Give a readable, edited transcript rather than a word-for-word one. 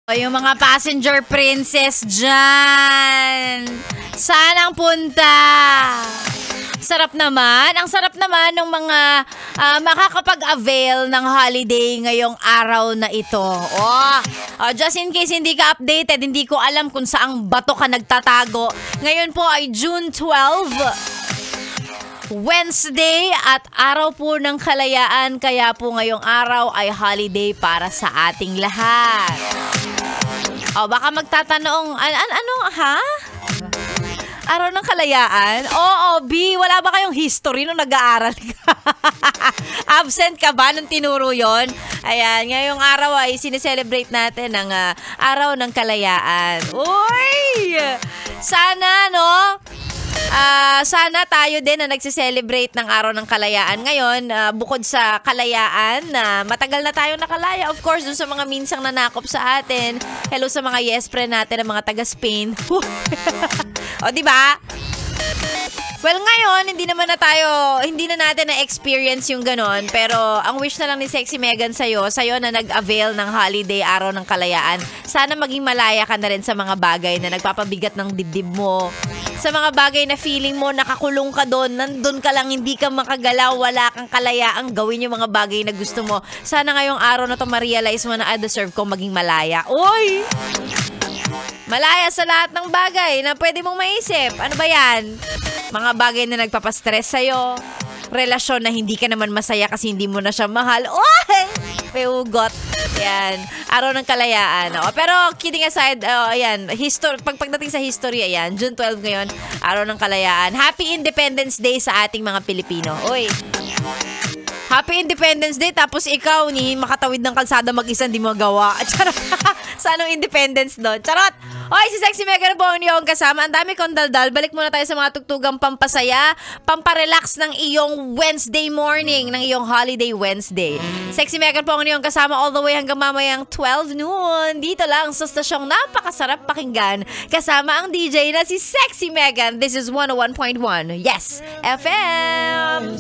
O, yung mga passenger princess dyan. Saan ang punta? Sarap naman. Ang sarap naman ng mga makakapag-avail ng holiday ngayong araw na ito. Just in case hindi ka updated, hindi ko alam kung saang bato ka nagtatago. Ngayon po ay June 12. Wednesday at araw po ng kalayaan, kaya po ngayong araw ay holiday para sa ating lahat. Baka magtatanong, ano ha? Araw ng kalayaan? Oo, B, wala ba kayong history nung nag-aaral ka? Absent ka ba nung tinuro yon? Ayan, ngayong araw ay sineselebrate natin ang araw ng kalayaan. Uy! Sana, no? Sana tayo din na nagsiselebrate ng araw ng kalayaan ngayon, bukod sa kalayaan na matagal na tayong nakalaya, of course, dun sa mga minsang nanakop sa atin. Hello sa mga yes friend natin, ang mga taga Spain. O, diba? Well, ngayon, hindi na natin na-experience yung ganon. Pero, ang wish na lang ni Sexy Megan sa'yo na nag-avail ng holiday, araw ng kalayaan, sana maging malaya ka na rin sa mga bagay na nagpapabigat ng dibdib mo. Sa mga bagay na feeling mo, nakakulong ka doon, nandun ka lang, hindi ka makagalaw, wala kang kalayaang gawin yung mga bagay na gusto mo. Sana ngayong araw na to ma-realize mo na deserve ko maging malaya. Uy! Malaya sa lahat ng bagay na pwede mong maisip. Ano ba yan? Mga bagay na nagpapastress sa'yo. Relasyon na hindi ka naman masaya kasi hindi mo na siya mahal. Uy! May ugot. Yan. Araw ng kalayaan. Pero kidding aside, ayan, pagdating sa history, ayan, June 12 ngayon, araw ng kalayaan. Happy Independence Day sa ating mga Pilipino. Uy! Happy Independence Day, tapos ikaw, ni makatawid ng kalsada mag-isa, hindi mo gawa. Charot. Sa anong independence doon? Charot! Oy, si Sexy Megan po ang iyong kasama. Ang dami kong daldal. Balik muna tayo sa mga tugtugang pampasaya, pamparelax ng iyong Wednesday morning, ng iyong holiday Wednesday. Sexy Megan po ang iyong kasama all the way hanggang mamayang 12 noon. Dito lang sa stasyong napakasarap pakinggan. Kasama ang DJ na si Sexy Megan. This is 101.1. Yes, FM!